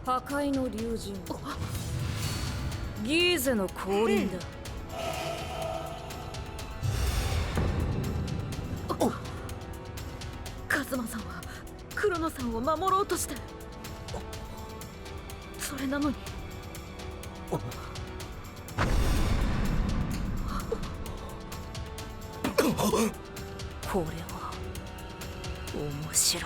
破壊の竜神ギーゼの降臨だ。カズマさんはクロノさんを守ろうとして、それなのにこれは面白い。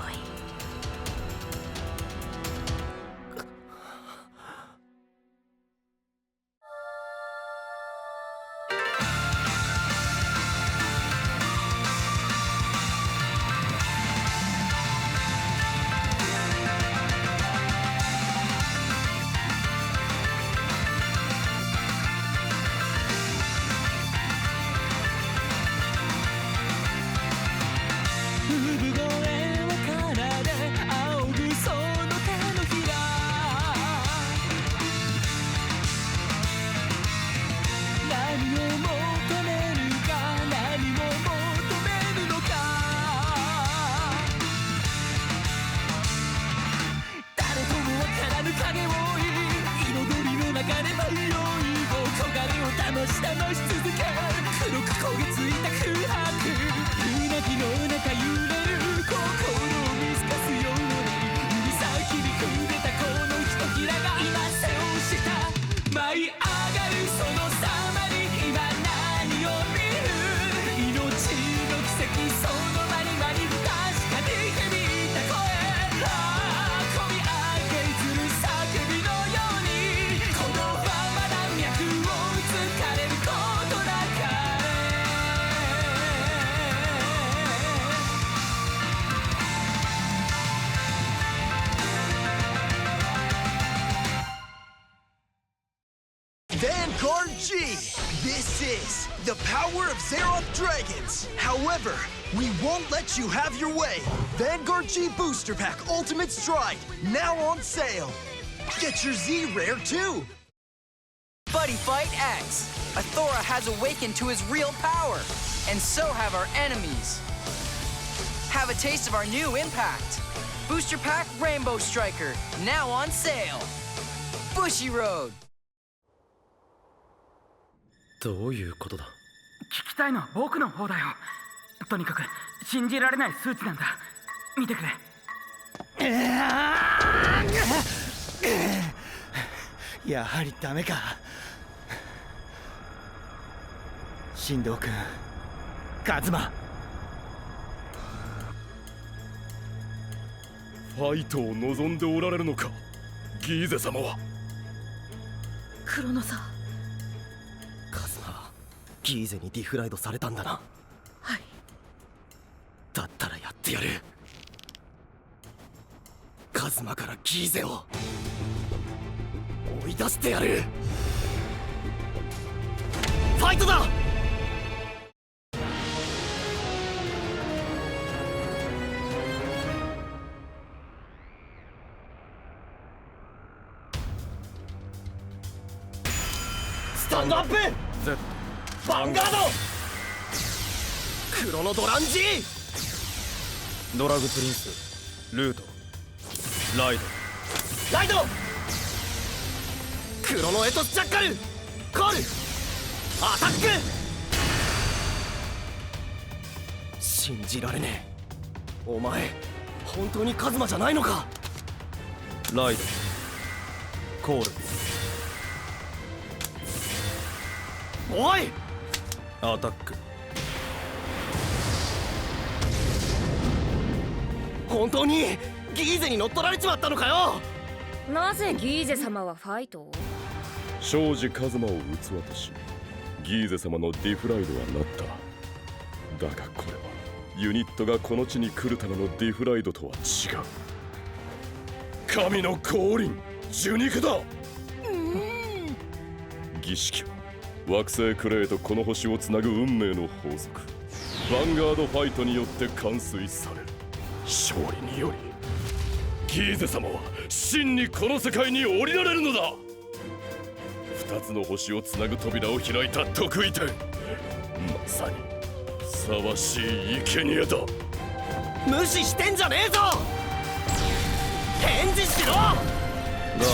Vanguard G! This is the power of Zeroth Dragons! However, we won't let you have your way! Vanguard G Booster Pack Ultimate Stride, now on sale! Get your Z Rare too! Buddy Fight X! Athora has awakened to his real power, and so have our enemies. Have a taste of our new impact! Booster Pack Rainbow Striker, now on sale! Bushy Road! どういうことだ。聞きたいのは僕の方だよ。とにかく信じられない数値なんだ。見てくれ。やはりダメか。進藤君、カズマ。ファイトを望んでおられるのか、ギーゼ様は。クロノさん。カズマ、ギーゼにディフライドされたんだな。はい。だったらやってやる。カズマからギーゼを追い出してやる。ファイトだ。スタンドアップ Z ヴァンガードクロノドランジードラグプリンスルートライドライドクロノエトスジャッカルコールアタック。信じられねえ。お前本当にカズマじゃないのか。ライドコールおいアタック。本当にギーゼに乗っ取られちまったのかよ。なぜギーゼ様はファイトを。庄司カズマを器としギーゼ様のディフライドはなった。だがこれはユニットがこの地に来るためのディフライドとは違う。神の降臨受肉だ。儀式は惑星クレイとこの星をつなぐ運命の法則ヴァンガードファイトによって完遂される。勝利によりギーゼ様は真にこの世界に降りられるのだ。二つの星をつなぐ扉を開いた得意点、まさにふさわしい生贄だ。無視してんじゃねえぞ。返事しろ。ガー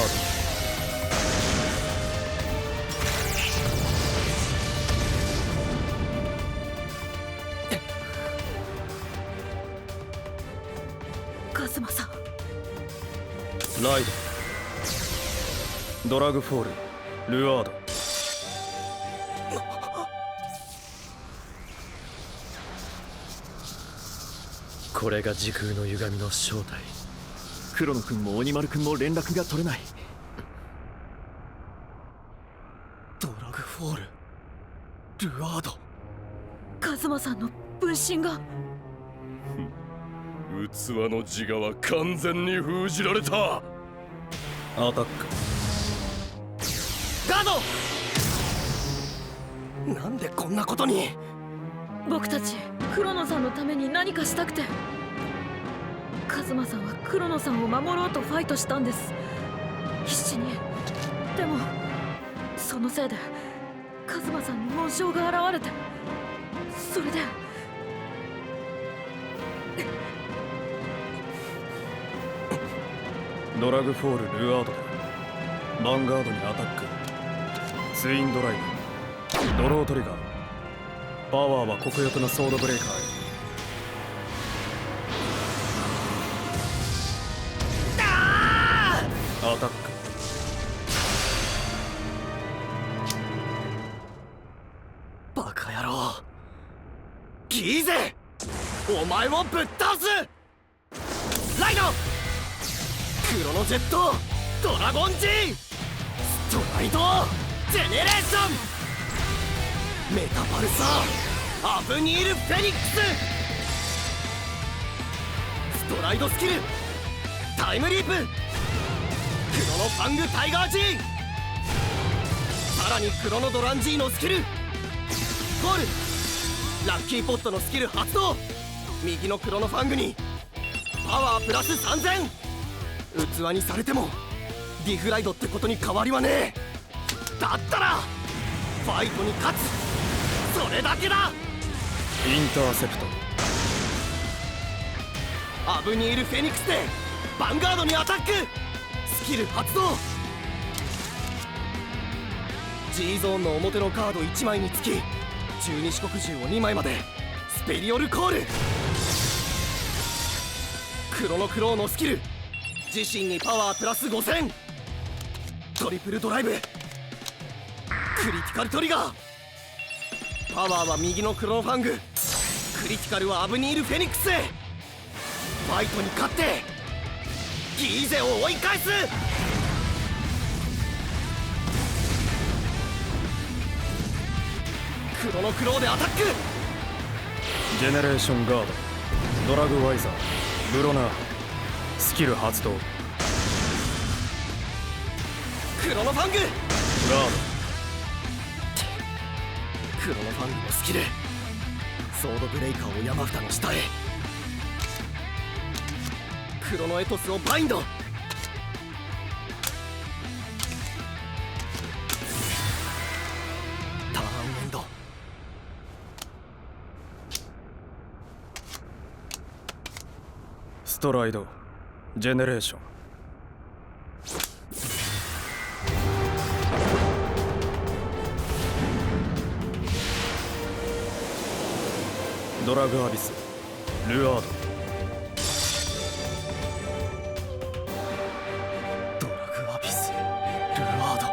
カズマさん。ドライドドラグフォールルアード。これが時空の歪みの正体。黒野くんも鬼丸くんも連絡が取れない。ドラグフォールルアード。カズマさんの分身が。器の自我は完全に封じられた。アタック。ガード。なんでこんなことに。僕たち黒野さんのために何かしたくて。カズマさんは黒野さんを守ろうとファイトしたんです。必死に。でもそのせいでカズマさんに紋章が現れて、それで。ドラグフォールルアードだ。ヴァンガードにアタック。ツインドライブ。ドロートリガー。パワーは黒翼のソードブレイカーへ。アタック。バカ野郎。ギーゼ、お前をぶっ倒す。ライド、クロノジェット、ドラゴン G、ストライドジェネレーション、メタパルサー、アブニールフェニックス、ストライドスキル、タイムリープ、クロノファングタイガー G、さらにクロノドラン G のスキル、ゴール、ラッキーポットのスキル発動、右のクロノファングにパワープラス3000。器にされてもディフライドってことに変わりはねえ。だったらファイトに勝つ、それだけだ。インターセプト。アブニールフェニックスでヴァンガードにアタック。スキル発動。 G ゾーンの表のカード1枚につき中二四国銃を2枚までスペリオルコール。クロノクローのスキル、自身にパワープラス5000。トリプルドライブ、クリティカルトリガー。パワーは右のクロノファング、クリティカルはアブニールフェニックスへ。ファイトに勝ってギーゼを追い返す。クロノクローでアタック。ジェネレーションガード、ドラグワイザー、ブロナー、スキル発動。クロノファングガード。クロノファングのスキル、ソードブレイカーを山札の下へ。クロノエトスをバインド。ターンエンド。ストライドジェネレーション。ドラグアビスルアード。ドラグアビスルアード。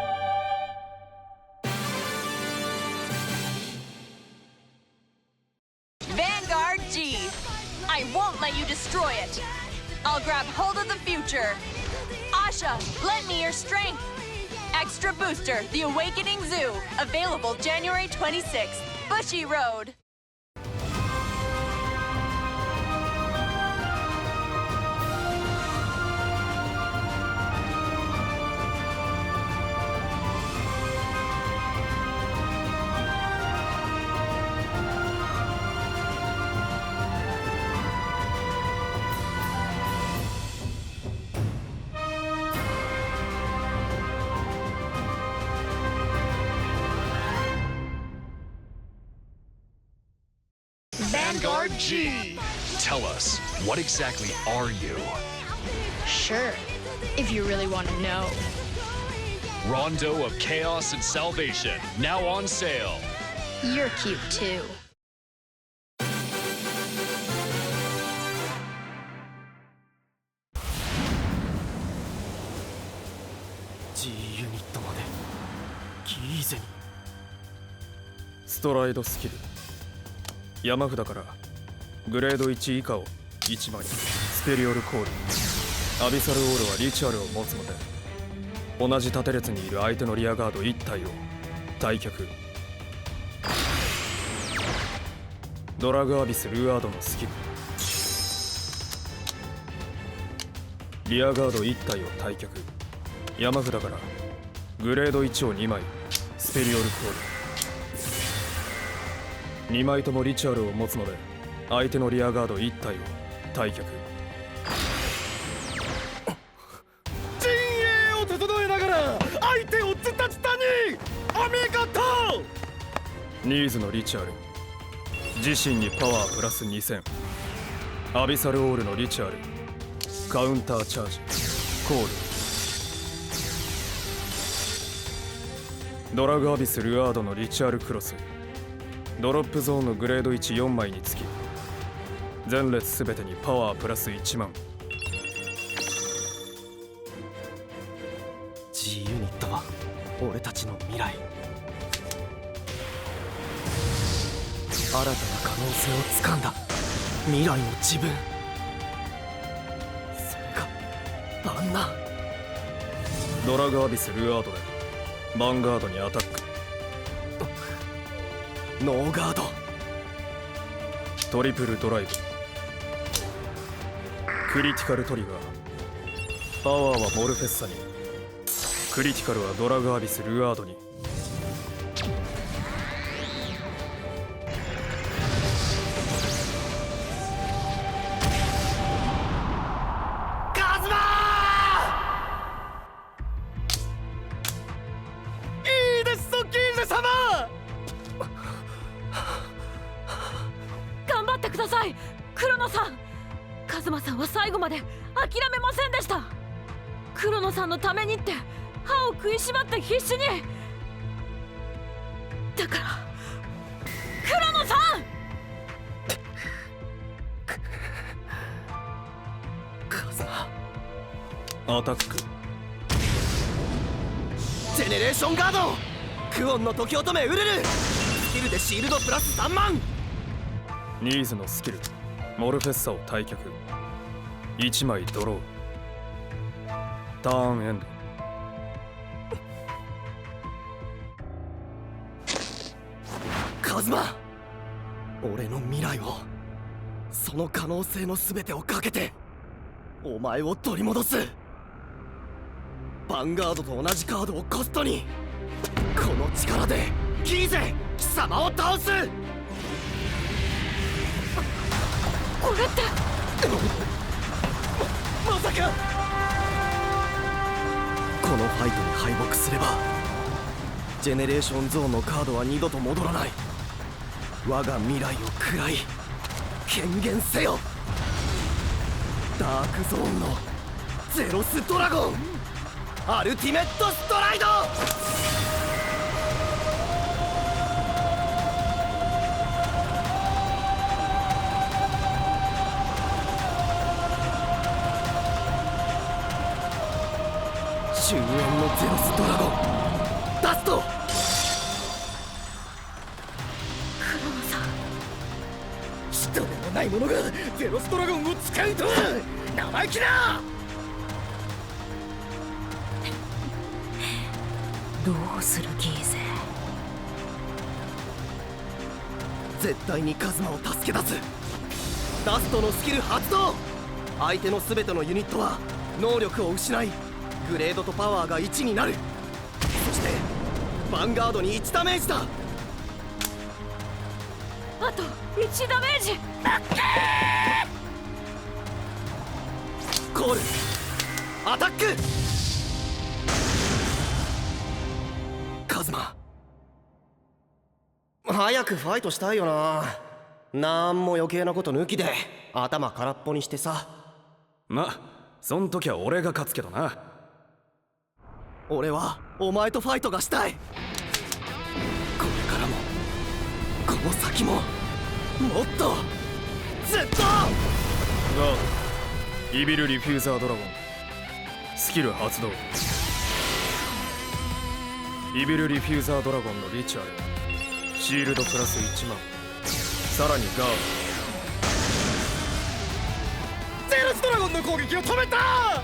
Vanguard G. I won't let you destroy it. I'll grab hold of the future. Asha, lend me your strength. Extra Booster, The Awakening Zoo. Available January 26th. Bushy Road. Vanguard G. Tell us, what exactly are you? Sure. if you really want to know. Rondo of Chaos and Salvation, now on sale. You're cute too. G ユニットまでギーゼに。ストライドスキル山札からグレード1以下を1枚。スペリオルコールアビサルオールはリチュアルを持つので同じ縦列にいる相手のリアガード1体を退却。ドラグアビスルーアードのスキルリアガード1体を退却。山札からグレード1を2枚。スペリオルコール2枚ともリチュアルを持つので相手のリアガード1体を退却。陣営を整えながら相手をズタズタにお見事。ニーズのリチュアル自身にパワープラス2000。アビサルオールのリチュアルカウンターチャージコール。ドラグアビスルアードのリチュアルクロスドロップゾーンのグレード14枚につき前列すべてにパワープラス1万。 G ユニットは俺たちの未来。新たな可能性をつかんだ未来の自分。それがあんなドラグアビスルアードでヴァンガードにアタック。ノーガードトリプルドライブクリティカルトリガー。パワーはモルフェッサにクリティカルはドラグアビスルアードに。カズマーいいですぞギーゼ様。頑張ってくださいクロノさん。カズマさんは最後まで諦めませんでした。クロノさんのためにって歯を食いしばって必死に。だからクロノさんカズマアタック。ジェネレーションガードクオンの時乙女ウルルスキルでシールドプラス3万。ニーズのスキルモルフェッサを退却1枚ドロー。ターンエンド。カズマ俺の未来をその可能性の全てをかけてお前を取り戻す。ヴァンガードと同じカードをコストにこの力でギーゼ貴様を倒す。これってまさかこのファイトに敗北すればジェネレーションゾーンのカードは二度と戻らない。我が未来を食らい権限せよ。ダークゾーンのゼロスドラゴンアルティメットストライド。終焉のゼロスドラゴンダスト。クロノさん人でもない者がゼロスドラゴンを使うとは生意気だ。どうするギーゼ。絶対にカズマを助け出す。ダストのスキル発動。相手の全てのユニットは能力を失いグレードとパワーが1になる。そしてヴァンガードに1ダメージだ。あと1ダメージ。コールアタック。カズマ早くファイトしたいよな。なんも余計なこと抜きで頭空っぽにしてさ。まそん時は俺が勝つけどな。俺はお前とファイトがしたい。これからもこの先ももっとずっと。イビルリフューザードラゴンスキル発動。イビルリフューザードラゴンのリチュアルシールドプラス1万、さらにガーゼルスドラゴンの攻撃を止めた。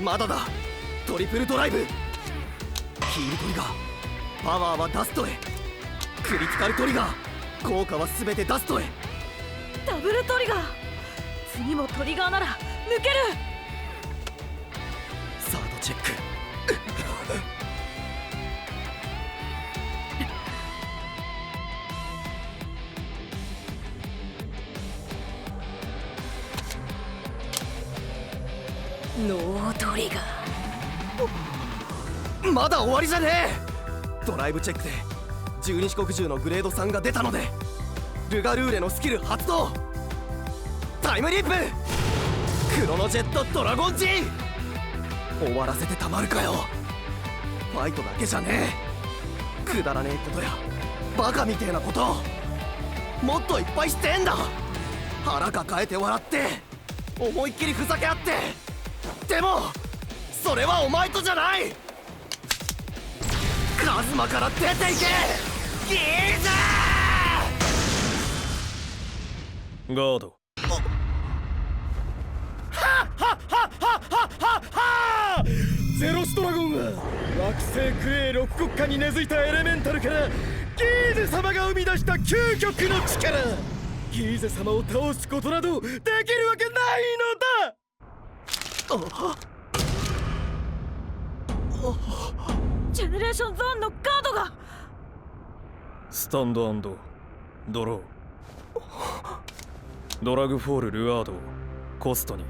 まだだ。トリプルドライブ、ヒールトリガー、パワーはダストへ、クリティカルトリガー、効果は全てダストへ。ダブルトリガー、次もトリガーなら抜ける。サードチェック。ノートリガー。まだ終わりじゃねえ。ドライブチェックで12四国獣のグレード3が出たので、ルガルーレのスキル発動。タイムリープ、クロノジェットドラゴン G。 終わらせてたまるかよ。ファイトだけじゃねえ、くだらねえことやバカみてえなこともっといっぱいしてんだ。腹抱えて笑って思いっきりふざけ合って。でもそれはお前とじゃない。カズマから出ていけギーザガード。ゼロスドラゴンは惑星クエ6国家に根付いたエレメンタルからギーゼ様が生み出した究極の力。ギーゼ様を倒すことなどできるわけないのだ。ジェネレーションゾーンのガードが。スタンド&ドロー。ドラグフォールルアードをコストに。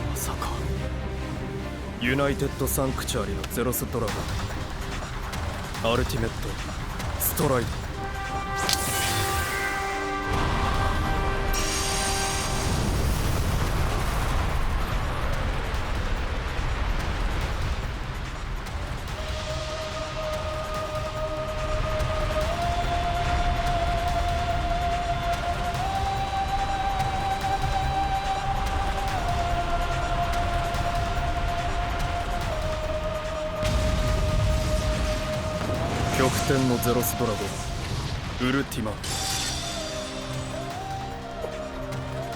まさかユナイテッドサンクチュアリのゼロスドラゴンアルティメットストライド。極点のゼロスドラゴンウルティマ。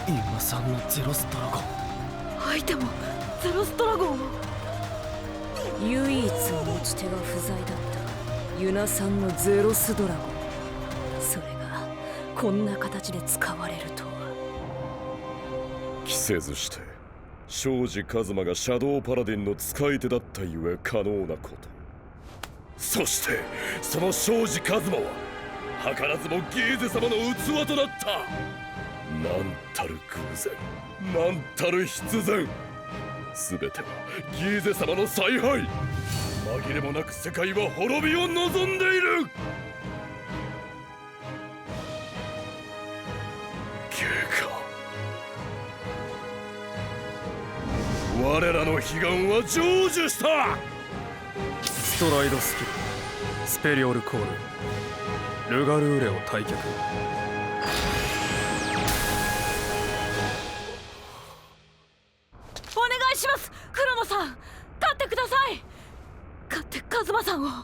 ユナさんのゼロスドラゴン。相手もゼロスドラゴンを。唯一持ち手が不在だったユナさんのゼロスドラゴン、それがこんな形で使われるとは。着せずして庄司一馬がシャドウパラディンの使い手だったゆえ可能なこと。そしてその庄司一馬は図らずもギーゼ様の器となった。なんたる偶然、なんたる必然。全てはギーゼ様の采配。紛れもなく世界は滅びを望んでいる。結果我らの悲願は成就した。ストライドスキルスペリオルコールルガルーレを退却。お願いします、クロノさん。勝ってください。勝ってカズマさんをお願い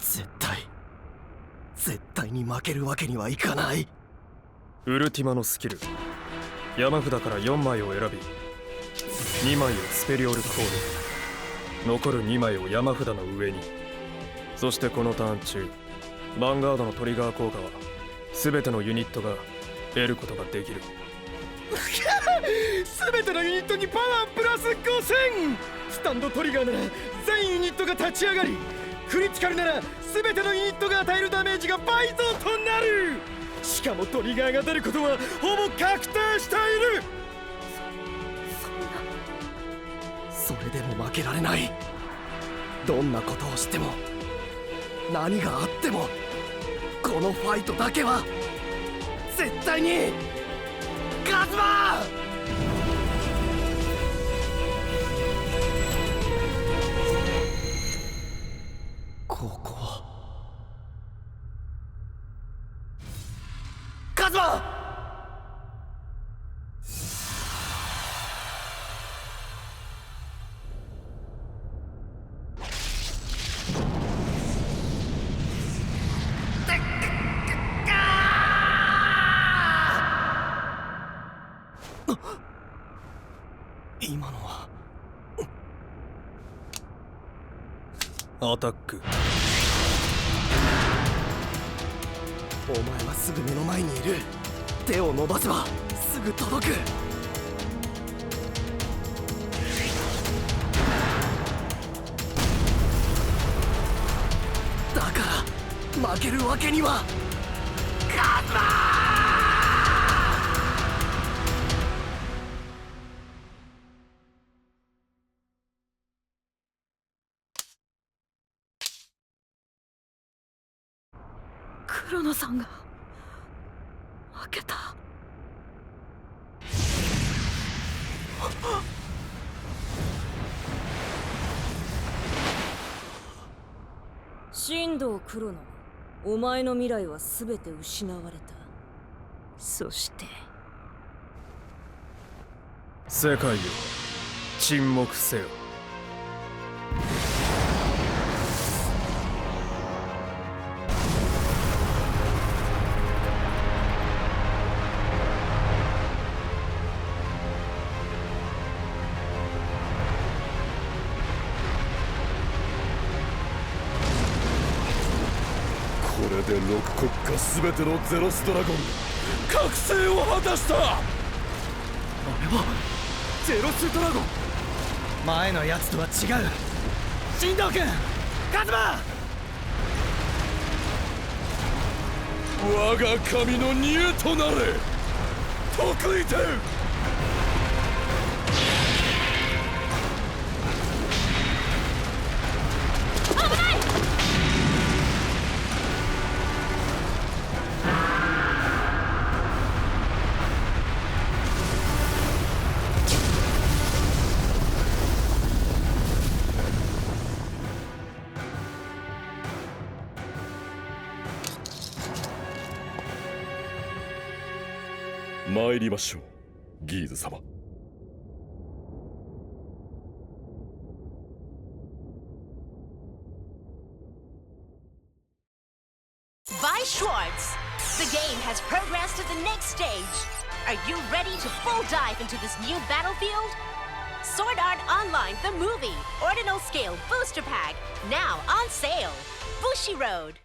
です。絶対に負けるわけにはいかない。ウルティマのスキル山札から4枚を選び2枚をスペリオルコール、残る2枚を山札の上に。そしてこのターン中ヴァンガードのトリガー効果は全てのユニットが得ることができる。全てのユニットにパワープラス5000。スタンドトリガーなら全ユニットが立ち上がり、クリティカルなら全てのユニットが与えるダメージが倍増となる。しかもトリガーが出ることはほぼ確定している。それでも負けられない。どんなことをしても何があってもこのファイトだけは絶対にカズマ！ここはカズマ！今のはアタック。お前はすぐ目の前にいる。手を伸ばせばすぐ届く。だから負けるわけには。カズマー！黒野さんが負けた。神道黒野、お前の未来は全て失われた。そして世界よ、沈黙せよ。これで6国家全てのゼロスドラゴンが覚醒を果たした。あれはゼロスドラゴン。前のやつとは違う。神道君、カズマ！我が神の煮えとなれ、得意点。参りましょう、ギーズ様。By Schwartz, the game has progressed to the next stage. Are you ready to full dive into this new battlefield? Sword Art Online, the movie, Ordinal Scale Booster Pack, now on sale. Bushiroad.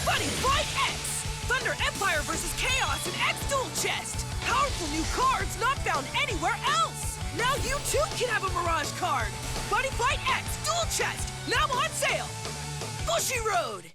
Buddy Fight X! Thunder Empire vs. Chaos in X Duel Chest! Powerful new cards not found anywhere else! Now you too can have a Mirage card! Buddy Fight X Duel Chest, now on sale! Bushiroad!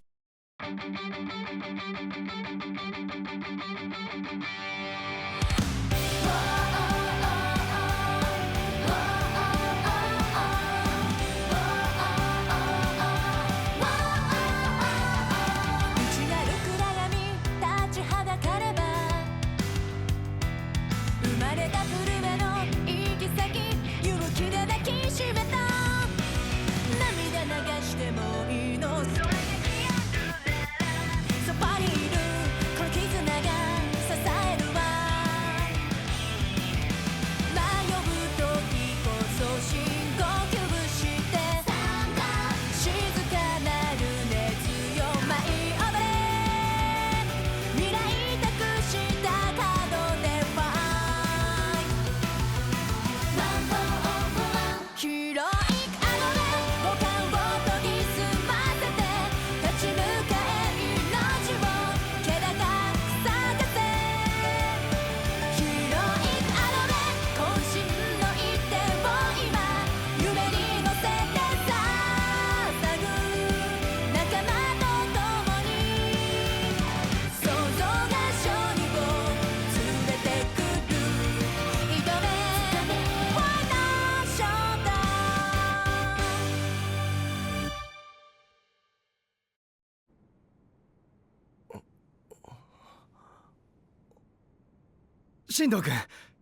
進藤君、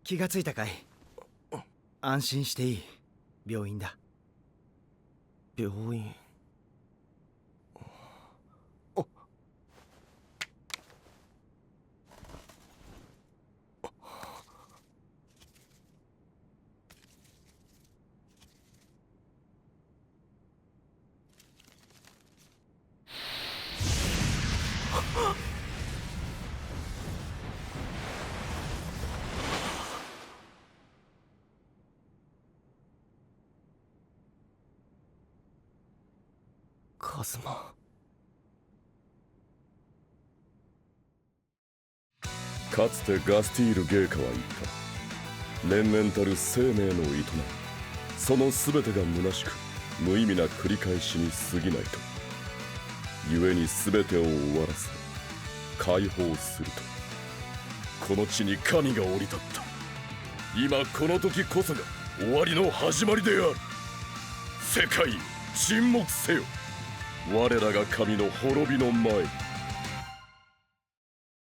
気がついたかい？安心していい。病院だ。病院。カズマ。かつてガスティール芸家は言った。連綿たる生命の営み、その全てが虚しく無意味な繰り返しに過ぎないと。故に全てを終わらせ解放すると、この地に神が降り立った。今この時こそが終わりの始まりである。世界沈黙せよ、我らが神の滅びの前に。